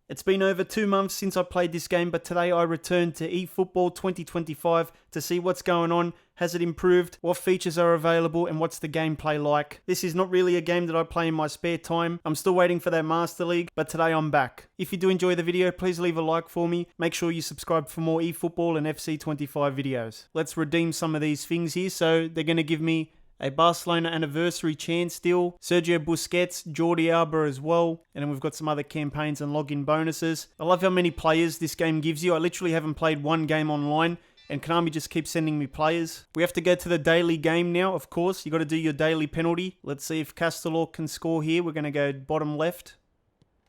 It's been over 2 months since I played this game, but today I returned to eFootball 2025 to see what's going on, has it improved, what features are available, and what's the gameplay like. This is not really a game that I play in my spare time. I'm still waiting for that Master League, but today I'm back. If you do enjoy the video, please leave a like for me. Make sure you subscribe for more eFootball and FC25 videos. Let's redeem some of these things here. So they're going to give me a Barcelona anniversary chance still, Sergio Busquets, Jordi Alba as well, and then we've got some other campaigns and login bonuses. I love how many players this game gives you. I literally haven't played one game online, and Konami just keeps sending me players. We have to go to the daily game now, of course. You got to do your daily penalty. Let's see if Castellor can score here. We're going to go bottom left.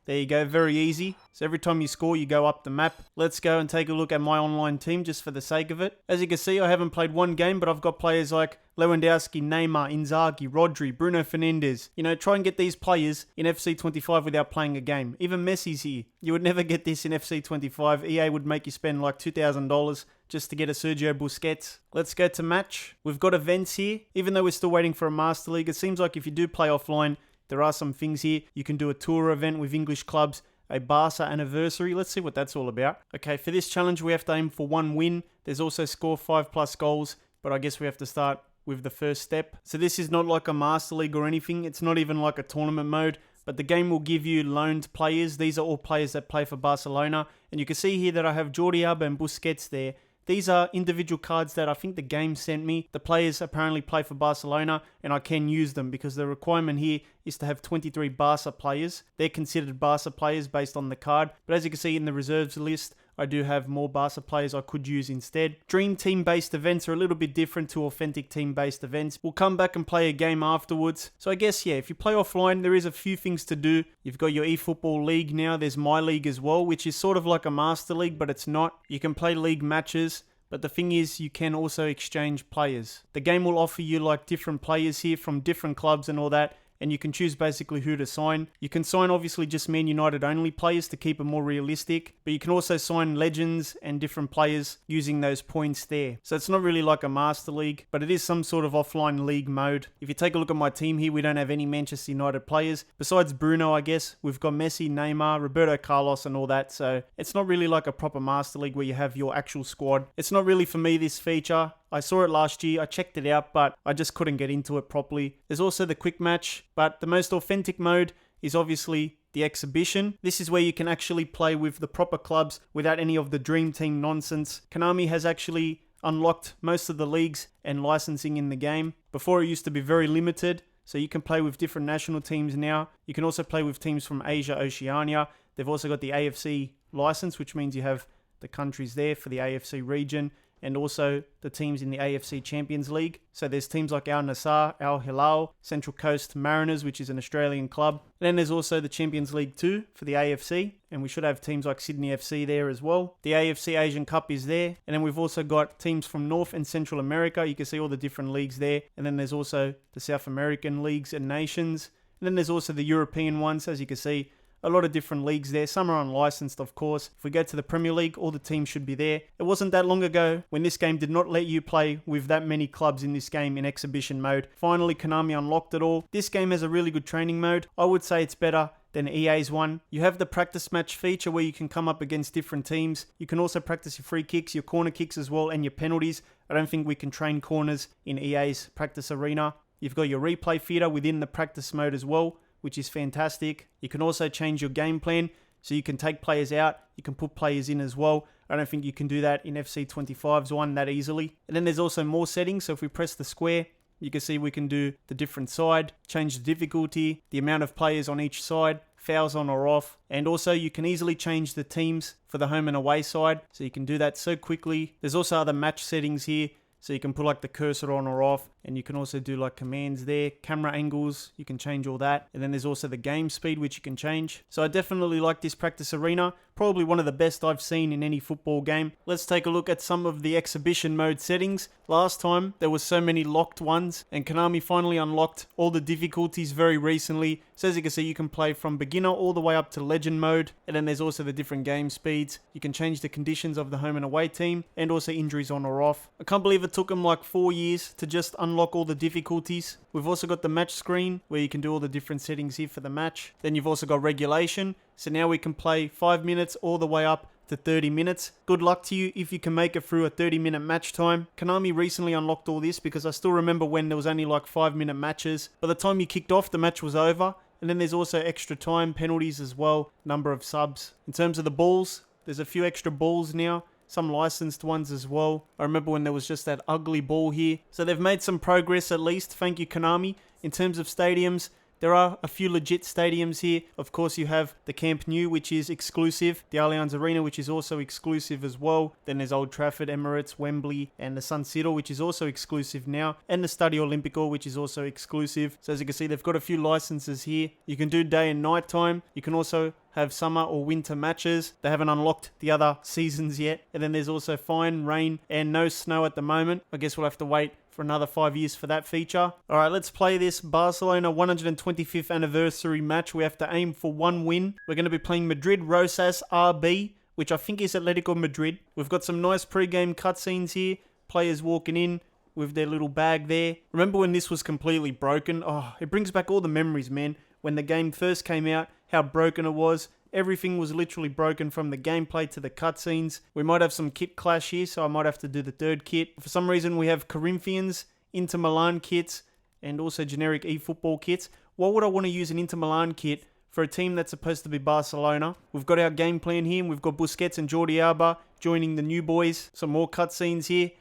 There you go, very easy. So every time you score, you go up the map. Let's go and take a look at my online team just for the sake of it. As you can see, I haven't played one game, but I've got players like Lewandowski, Neymar, Inzaghi, Rodri, Bruno Fernandes. You know, try and get these players in FC25 without playing a game. Even Messi's here. You would never get this in FC25. EA would make you spend like $2,000 just to get a Sergio Busquets. Let's go to match. We've got events here. Even though we're still waiting for a Master League, it seems like if you do play offline, there are some things here. You can do a tour event with English clubs, a Barca anniversary. Let's see what that's all about. Okay, for this challenge, we have to aim for 1 win. There's also score 5+ goals, but I guess we have to start with the first step. So this is not like a Master League or anything. It's not even like a tournament mode, but the game will give you loaned players. These are all players that play for Barcelona. And you can see here that I have Jordi Alba and Busquets there. These are individual cards that I think the game sent me. The players apparently play for Barcelona, and I can use them because the requirement here is to have 23 Barca players. They're considered Barca players based on the card, but as you can see in the reserves list, I do have more Barca players I could use instead. Dream team-based events are a little bit different to authentic team-based events. We'll come back and play a game afterwards. So I guess, yeah, if you play offline, there is a few things to do. You've got your eFootball League now. There's My League as well, which is sort of like a Master League, but it's not. You can play league matches. But the thing is, you can also exchange players. The game will offer you like different players here from different clubs and all that, and you can choose basically who to sign. You can sign obviously just Man United only players to keep it more realistic, but you can also sign legends and different players using those points there. So it's not really like a Master League, but it is some sort of offline league mode. If you take a look at my team here, we don't have any Manchester United players. Besides Bruno, I guess, we've got Messi, Neymar, Roberto Carlos and all that. So it's not really like a proper Master League where you have your actual squad. It's not really for me, this feature. I saw it last year, I checked it out, but I just couldn't get into it properly. There's also the quick match, but the most authentic mode is obviously the exhibition. This is where you can actually play with the proper clubs without any of the dream team nonsense. Konami has actually unlocked most of the leagues and licensing in the game. Before, it used to be very limited, so you can play with different national teams now. You can also play with teams from Asia, Oceania. They've also got the AFC license, which means you have the countries there for the AFC region, and also the teams in the AFC Champions League. So there's teams like Al Nassr, Al Hilal, Central Coast Mariners, which is an Australian club. And then there's also the Champions League 2 for the AFC, and we should have teams like Sydney FC there as well. The AFC Asian Cup is there, and then we've also got teams from North and Central America. You can see all the different leagues there, and then there's also the South American leagues and nations, and then there's also the European ones, as you can see. A lot of different leagues there. Some are unlicensed, of course. If we go to the Premier League, all the teams should be there. It wasn't that long ago when this game did not let you play with that many clubs in this game in exhibition mode. Finally, Konami unlocked it all. This game has a really good training mode. I would say it's better than EA's one. You have the practice match feature where you can come up against different teams. You can also practice your free kicks, your corner kicks as well, and your penalties. I don't think we can train corners in EA's practice arena. You've got your replay feeder within the practice mode as well, which is fantastic. You can also change your game plan, so you can take players out, you can put players in as well. I don't think you can do that in FC25's one that easily. And then there's also more settings, so if we press the square, you can see we can do the different side, change the difficulty, the amount of players on each side, fouls on or off, and also you can easily change the teams for the home and away side, so you can do that so quickly. There's also other match settings here, so you can put like the cursor on or off, and you can also do like commands there, camera angles, you can change all that. And then there's also the game speed, which you can change. So I definitely like this practice arena, probably one of the best I've seen in any football game. Let's take a look at some of the exhibition mode settings. Last time there was so many locked ones, and Konami finally unlocked all the difficulties very recently. So as you can see, you can play from beginner all the way up to legend mode, and then there's also the different game speeds. You can change the conditions of the home and away team, and also injuries on or off. I can't believe it took them like 4 years to just unlock unlock all the difficulties. We've also got the match screen where you can do all the different settings here for the match. Then you've also got regulation. So now we can play 5 minutes all the way up to 30 minutes. Good luck to you if you can make it through a 30-minute match time. Konami recently unlocked all this because I still remember when there was only like 5-minute matches. By the time you kicked off, the match was over. And then there's also extra time, penalties as well, number of subs. In terms of the balls, there's a few extra balls now. Some licensed ones as well. I remember when there was just that ugly ball here. So they've made some progress at least. Thank you, Konami. In terms of stadiums, there are a few legit stadiums here. Of course, you have the Camp Nou, which is exclusive. The Allianz Arena, which is also exclusive as well. Then there's Old Trafford, Emirates, Wembley, and the San Siro, which is also exclusive now. And the Stadio Olimpico, which is also exclusive. So as you can see, they've got a few licenses here. You can do day and night time. You can also have summer or winter matches. They haven't unlocked the other seasons yet. And then there's also fine, rain, and no snow at the moment. I guess we'll have to wait for another 5 years for that feature. Alright, let's play this Barcelona 125th anniversary match. We have to aim for 1 win. We're going to be playing Madrid Rosas RB, which I think is Atletico Madrid. We've got some nice pre-game cutscenes here. Players walking in with their little bag there. Remember when this was completely broken? Oh, it brings back all the memories, man. When the game first came out, how broken it was. Everything was literally broken from the gameplay to the cutscenes. We might have some kit clash here, so I might have to do the third kit. For some reason, we have Corinthians, Inter Milan kits, and also generic eFootball kits. Why would I want to use an Inter Milan kit for a team that's supposed to be Barcelona? We've got our game plan here, and we've got Busquets and Jordi Alba joining the new boys. Some more cutscenes here.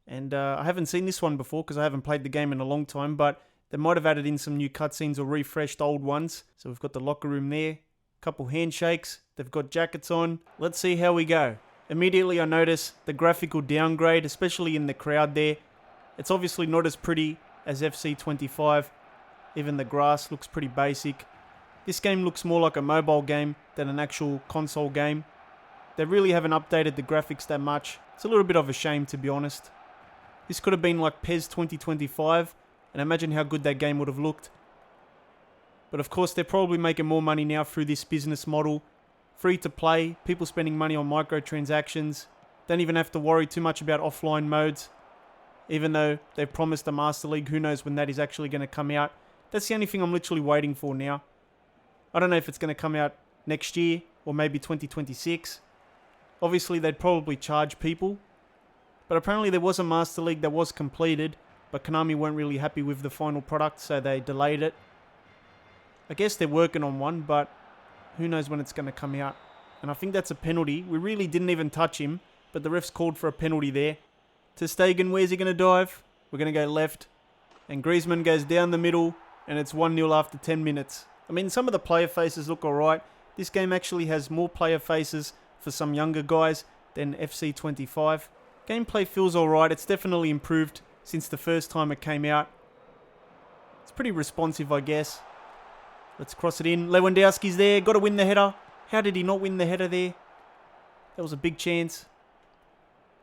And I haven't seen this one before because I haven't played the game in a long time, but they might have added in some new cutscenes or refreshed old ones. So we've got the locker room there. Couple handshakes. They've got jackets on. Let's see how we go. Immediately I notice the graphical downgrade, especially in the crowd there. It's obviously not as pretty as FC25. Even the grass looks pretty basic. This game looks more like a mobile game than an actual console game. They really haven't updated the graphics that much. It's a little bit of a shame, to be honest. This could have been like PES 2025, and imagine how good that game would have looked. But of course, they're probably making more money now through this business model. Free to play, people spending money on microtransactions. Don't even have to worry too much about offline modes. Even though they've promised a Master League, who knows when that is actually going to come out. That's the only thing I'm literally waiting for now. I don't know if it's going to come out next year or maybe 2026. Obviously, they'd probably charge people. But apparently there was a Master League that was completed, but Konami weren't really happy with the final product, so they delayed it. I guess they're working on one, but who knows when it's going to come out. And I think that's a penalty. We really didn't even touch him, but the ref's called for a penalty there. Ter Stegen, where's he going to dive? We're going to go left. And Griezmann goes down the middle, and it's 1-0 after 10 minutes. I mean, some of the player faces look alright. This game actually has more player faces for some younger guys than FC25. Gameplay feels alright. It's definitely improved since the first time it came out. It's pretty responsive, I guess. Let's cross it in. Lewandowski's there. Got to win the header. How did he not win the header there? That was a big chance.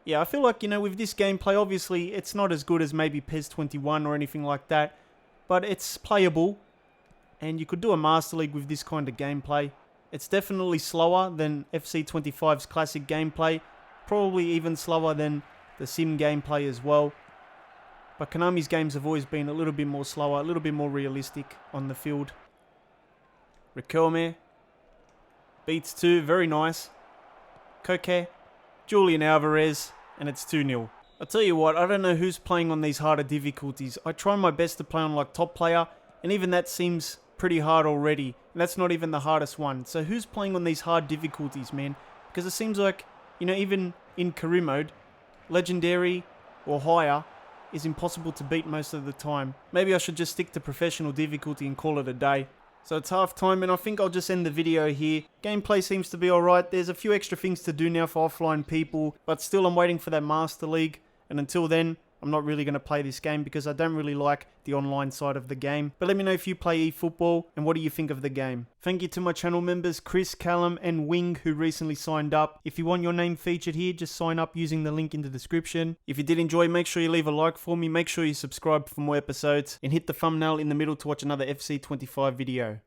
Yeah, I feel like, with this gameplay, obviously, it's not as good as maybe PES 21 or anything like that. But it's playable. And you could do a Master League with this kind of gameplay. It's definitely slower than FC25's classic gameplay. Probably even slower than the sim gameplay as well. But Konami's games have always been a little bit more slower, a little bit more realistic on the field. Riquelme beats 2, very nice. Koke, Julian Alvarez, and it's 2-0. I'll tell you what, I don't know who's playing on these harder difficulties. I try my best to play on like top player, and even that seems pretty hard already. And that's not even the hardest one. So who's playing on these hard difficulties, man? Because it seems like, even in career mode, legendary or higher is impossible to beat most of the time. Maybe I should just stick to professional difficulty and call it a day. So it's half time and I think I'll just end the video here. Gameplay seems to be alright. There's a few extra things to do now for offline people, but still I'm waiting for that Master League. And until then, I'm not really going to play this game because I don't really like the online side of the game. But let me know if you play eFootball and what do you think of the game. Thank you to my channel members Chris, Callum and Wing who recently signed up. If you want your name featured here, just sign up using the link in the description. If you did enjoy, make sure you leave a like for me, make sure you subscribe for more episodes and hit the thumbnail in the middle to watch another FC25 video.